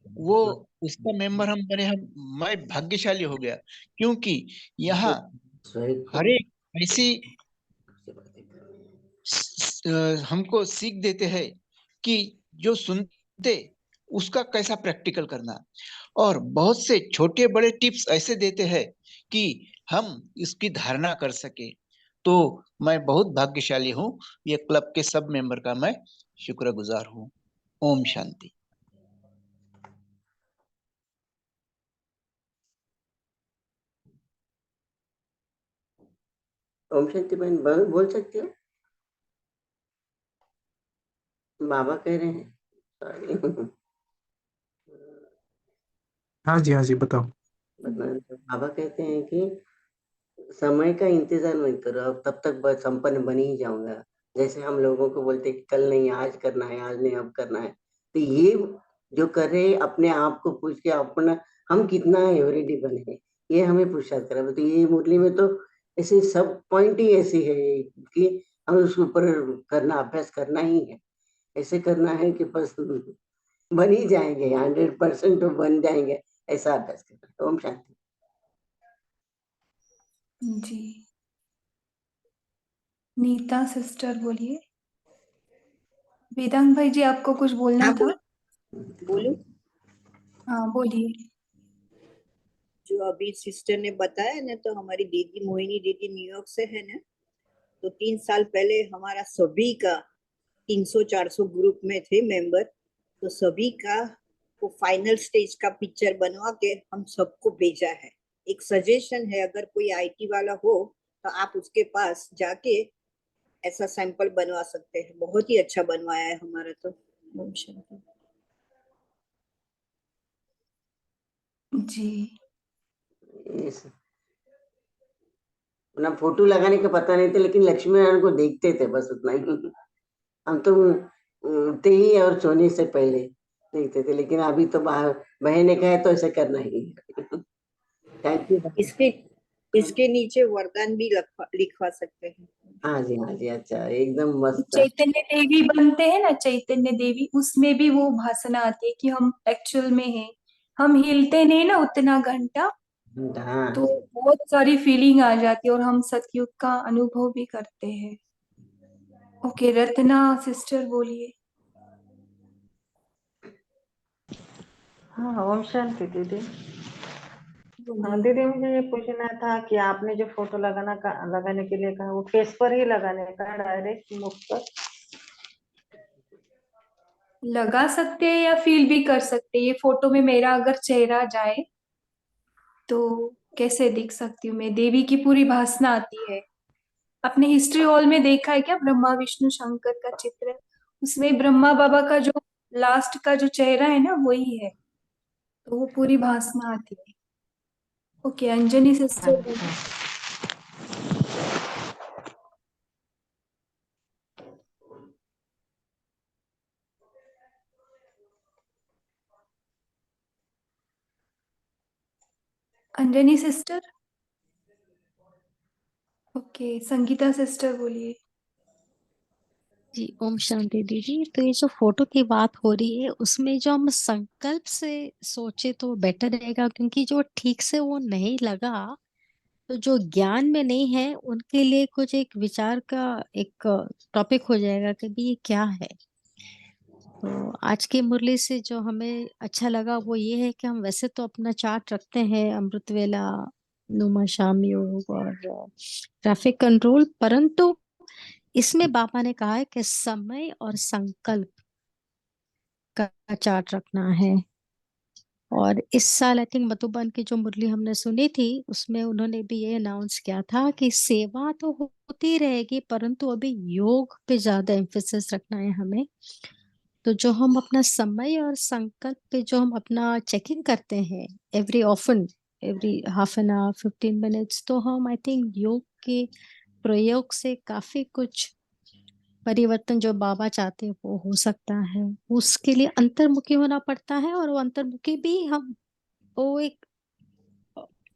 वो उसका मेंबर हम बने, हम मैं भाग्यशाली हो गया, क्योंकि यहाँ हर एक ऐसी हमको सीख देते हैं कि जो सुनते उसका कैसा प्रैक्टिकल करना, और बहुत से छोटे बड़े टिप्स ऐसे देते हैं कि हम इसकी धारणा कर सके। तो मैं बहुत भाग्यशाली हूँ, ये क्लब के सब मेंबर का मैं शुक्रगुजार हूँ। ओम शांति। ओम शांति बहन बोल सकते हो? बाबा कह रहे हैं। सॉरी। हाँ जी बताओ। बाबा कहते हैं कि समय का इंतजार मत करो, अब तब तक बस संपन्न बन ही जाऊंगा। जैसे हम लोगों को बोलते हैं कि कल नहीं आज करना है, आज नहीं अब करना है, तो ये जो कर रहे हैं अपने आप को पूछ के अपना हम कितना एवरेडी बने हैं, ये हमें पुरुषार्थ करा। तो ये मुरली में तो ऐसे सब पॉइंट ही ऐसी है कि हमें उसके ऊपर करना, अभ्यास करना ही है। ऐसे करना है कि बस बन ही जाएंगे, 100% तो बन जाएंगे, ऐसा अभ्यास करना है। ओम शांति। जी, नीता सिस्टर बोलिए। वेदांत भाई जी, आपको कुछ बोलना हाँ था? बोलूं। हाँ बोलिए। जो अभी सिस्टर ने बताया ना, तो हमारी दीदी मोहिनी दीदी न्यूयॉर्क से है ना, तो 3 साल पहले हमारा सभी का 300-400 ग्रुप में थे मेंबर, तो सभी का वो फाइनल स्टेज का पिक्चर बनवा के हम सबको भेजा है। एक सजेशन है, अगर कोई आईटी वाला हो तो आप उसके पास जाके ऐसा सैंपल बनवा सकते हैं। बहुत ही अच्छा बनवाया है हमारा तो। ओम शांति। जी, Yes. ना फोटो लगाने का पता नहीं था, लेकिन लक्ष्मी नारायण को देखते थे, बस उतना ही। हम तो उठते ही और सोने से पहले देखते थे, लेकिन अभी तो बहन ने कहा तो ऐसा करना ही है। Thank you. इसके इसके नीचे वरदान भी लिखवा सकते हैं। हाँ जी, हाँ जी, अच्छा, एकदम मस्त। चैतन्य देवी बनते हैं ना, चैतन्य देवी, उसमें भी वो भाषण आती है कि हम एक्चुअल में हैं, हम हिलते नहीं ना उतना घंटा, हाँ तो जी। बहुत सारी फीलिंग आ जाती है और हम सतयुग का अनुभव भी करते हैं। ओके, रत्ना सिस्टर बोलिए। हाँ, ओम शांति दीदी। हाँ बोलिए। दीदी, मुझे ये पूछना था कि आपने जो फोटो लगाने के लिए कहा, वो फेस पर ही लगाने का, डायरेक्ट मुख पर? लगा सकते हैं या फील भी कर सकते हैं। ये फोटो में मेरा अगर चेहरा जाए तो कैसे दिख सकती हूँ मैं? देवी की पूरी भासना आती है। अपने हिस्ट्री हॉल में देखा है क्या, ब्रह्मा विष्णु शंकर का चित्र? उसमें ब्रह्मा बाबा का जो लास्ट का जो चेहरा है ना, वही है, तो वो पूरी भासना आती है। ओके, अंजनी सिस्टर अच्छा। बोलिए। Anjani sister. Okay, Sangeeta sister बोलिए। जी ओम शांति दीदी। तो ये जो फोटो की बात हो रही है उसमें जो हम संकल्प से सोचे तो बेटर रहेगा, क्योंकि जो ठीक से वो नहीं लगा, तो जो ज्ञान में नहीं है उनके लिए कुछ एक विचार का एक टॉपिक हो जाएगा कि भी ये क्या है। तो आज की मुरली से जो हमें अच्छा लगा वो ये है कि हम वैसे तो अपना चार्ट रखते हैं, अमृत वेला, नुमा शाम योग और ट्रैफिक कंट्रोल, परंतु इसमें बाबा ने कहा है कि समय और संकल्प का चार्ट रखना है। और इस साल आई थिंक मधुबन की जो मुरली हमने सुनी थी उसमें उन्होंने भी ये अनाउंस किया था कि सेवा तो होती रहेगी, परंतु अभी योग पे ज्यादा एम्फेसिस रखना है हमें। तो जो हम अपना समय और संकल्प पे जो हम अपना चेकिंग करते हैं every often, every half an hour 15 minutes, तो हम आई थिंक योग के प्रयोग से काफी कुछ परिवर्तन जो बाबा चाहते हैं वो हो सकता है। उसके लिए अंतर्मुखी होना पड़ता है, और वो अंतर्मुखी भी हम वो एक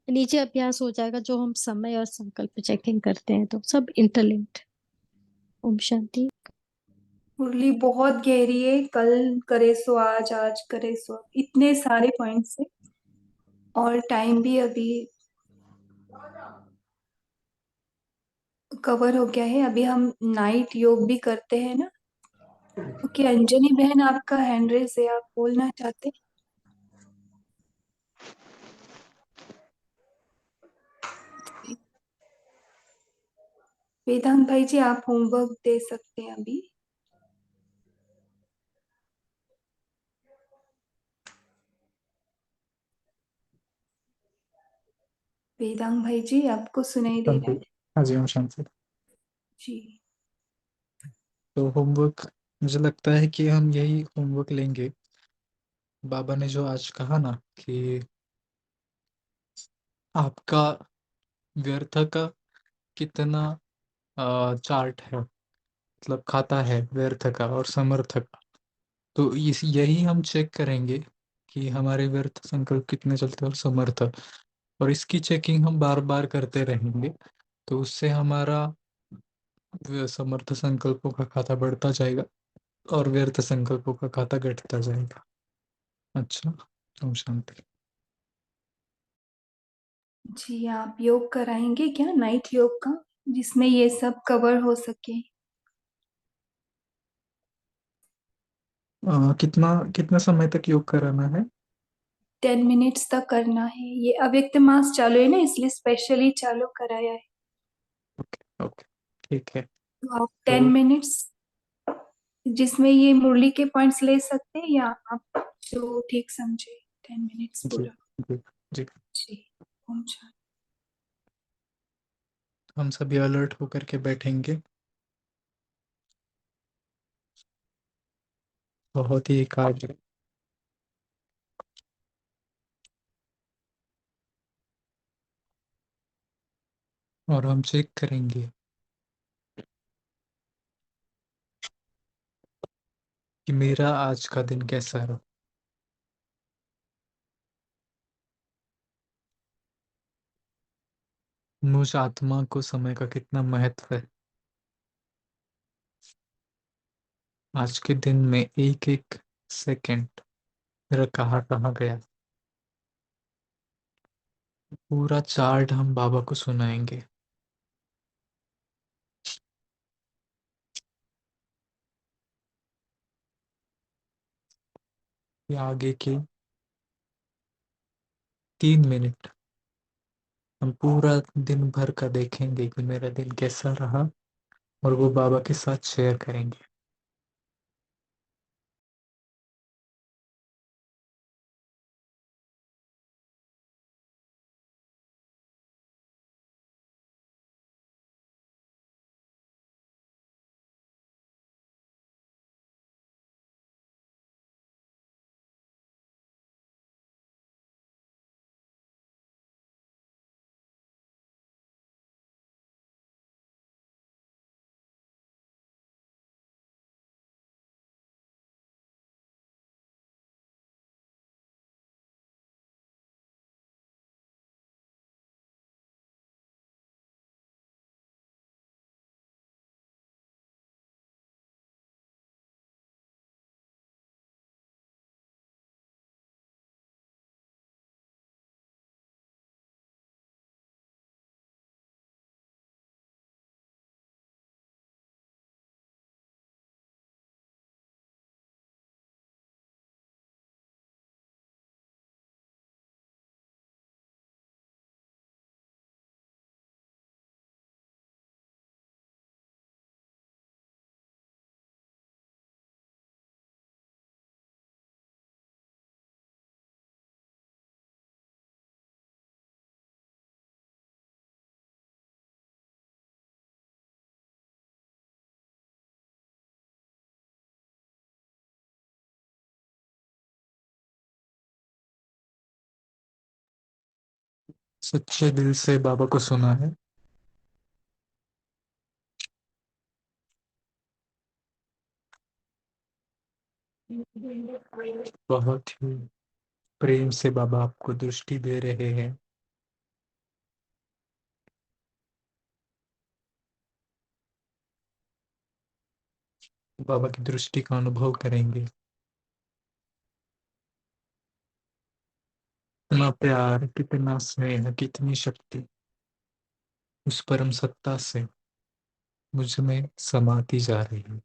नीचे अभ्यास हो जाएगा जो हम समय और संकल्प चेकिंग करते हैं, तो सब इंटरलिंक्ड। ओम शांति। मुरली बहुत गहरी है। कल करे सो आज, आज करे सो अब, इतने सारे पॉइंट्स है और टाइम भी अभी कवर हो गया है। अभी हम नाइट योग भी करते हैं ना। ओके, अंजनी बहन आपका हैंड रेस है, आप बोलना चाहते हैं? वेदांत भाई जी, आप होमवर्क दे सकते हैं अभी। वेदांत भाई जी, आपको सुनाई दे रहा शांति। है? हाँ जी, ओम शांति। जी। तो होमवर्क, मुझे लगता है कि हम यही होमवर्क लेंगे। बाबा ने जो आज कहा ना कि आपका व्यर्थ का कितना चार्ट है, मतलब खाता है व्यर्थ का और समर्थ का। तो इस यही हम चेक करेंगे कि हमारे व्यर्थ संकल्प कितने चलते हैं और समर्थ, और इसकी चेकिंग हम बार बार करते रहेंगे। तो उससे हमारा समर्थ संकल्पों का खाता बढ़ता जाएगा और व्यर्थ संकल्पों का खाता घटता जाएगा। अच्छा, ओम शांति। जी, आप योग कराएंगे क्या, नाइट योग का, जिसमें ये सब कवर हो सके? कितना कितना समय तक योग कराना है? 10 मिनट्स तक करना है। ये अव्यक्त मास चालू है ना, इसलिए स्पेशली चालू कराया है। ओके ओके, ठीक है। तो आप तो 10 मिनट्स, जिसमें ये मुरली के पॉइंट्स ले सकते हैं या आप जो ठीक समझे, 10 मिनट्स जी पूरा। जी जी, जी। ओम शांति। हम सभी अलर्ट होकर के बैठेंगे। बहुत ही एकाग्र। और हम चेक करेंगे कि मेरा आज का दिन कैसा रहा। मुझ आत्मा को समय का कितना महत्व है। आज के दिन में एक एक सेकंड मेरा कहाँ कहाँ गया, पूरा चार्ट हम बाबा को सुनाएंगे। ये आगे के 3 मिनट हम पूरा दिन भर का देखेंगे कि मेरा दिन कैसा रहा, और वो बाबा के साथ शेयर करेंगे। सच्चे दिल से बाबा को सुना है। बहुत ही प्रेम से बाबा आपको दृष्टि दे रहे हैं। बाबा की दृष्टि का अनुभव करेंगे। कितना प्यार, कितना स्नेह, कितनी शक्ति उस परम सत्ता से मुझ में समाती जा रही है।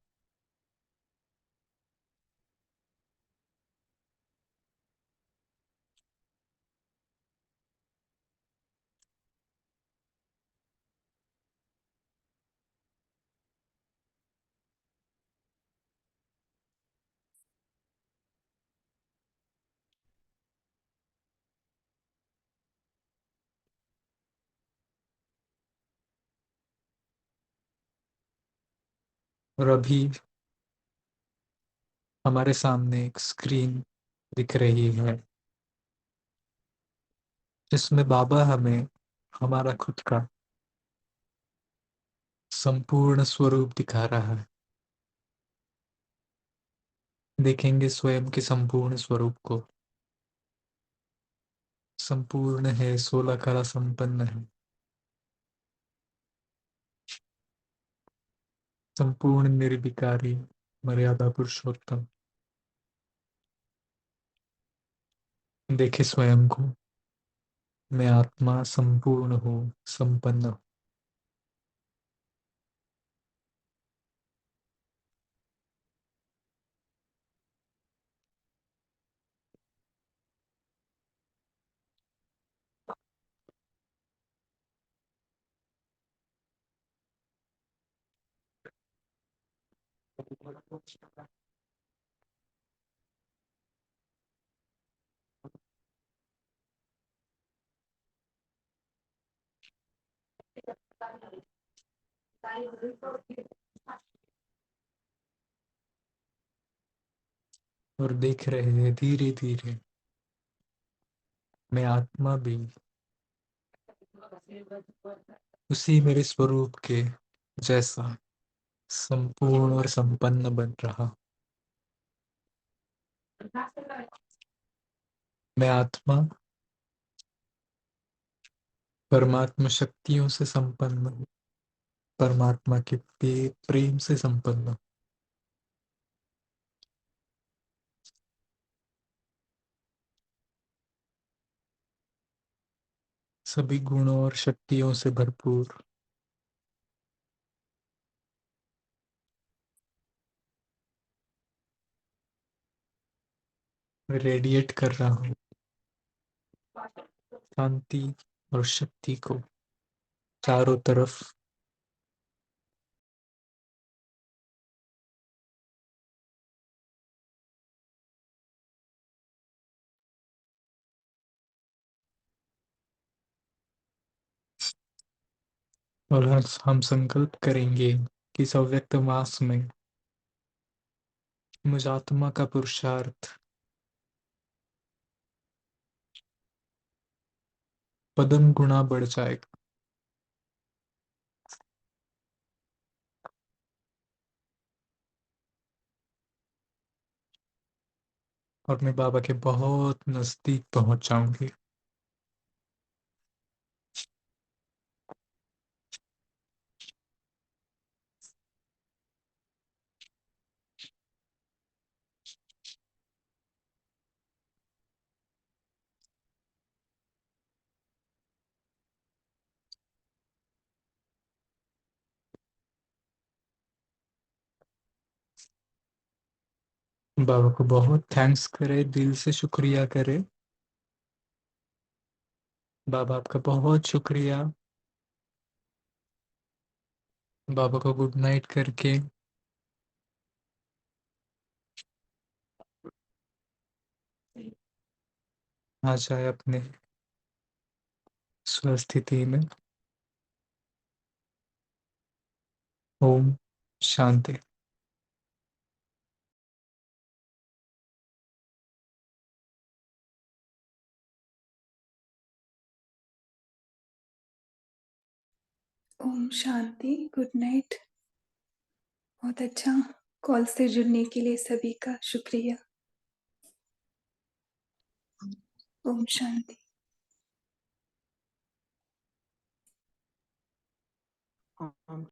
और अभी हमारे सामने एक स्क्रीन दिख रही है, जिसमें बाबा हमें हमारा खुद का संपूर्ण स्वरूप दिखा रहा है। देखेंगे स्वयं के संपूर्ण स्वरूप को। संपूर्ण है, 16 कला संपन्न है, संपूर्ण निर्विकारी मर्यादा पुरुषोत्तम। देखे स्वयं को, मैं आत्मा संपूर्ण हूँ, संपन्न हूँ। और देख रहे हैं धीरे धीरे मैं आत्मा भी उसी मेरे स्वरूप के जैसा संपूर्ण और संपन्न बन रहा। मैं आत्मा परमात्मा शक्तियों से संपन्न हूँ, परमात्मा के प्रेम से संपन्न हूँ। सभी गुणों और शक्तियों से भरपूर रेडिएट कर रहा हूँ शांति और शक्ति को चारों तरफ। और हम संकल्प करेंगे कि इस अव्यक्त मास में मुझ आत्मा का पुरुषार्थ पदम गुना बढ़ जाएगा और मैं बाबा के बहुत नजदीक पहुंच जाऊंगी। बाबा को बहुत थैंक्स करे, दिल से शुक्रिया करे। बाबा आपका बहुत शुक्रिया। बाबा को गुड नाइट करके आ जाए अपने स्वस्थिति में। ओम शांति। Om Shanti, good night. बहुत अच्छा, कॉल से जुड़ने के लिए सभी का शुक्रिया। ओम शांति। ओम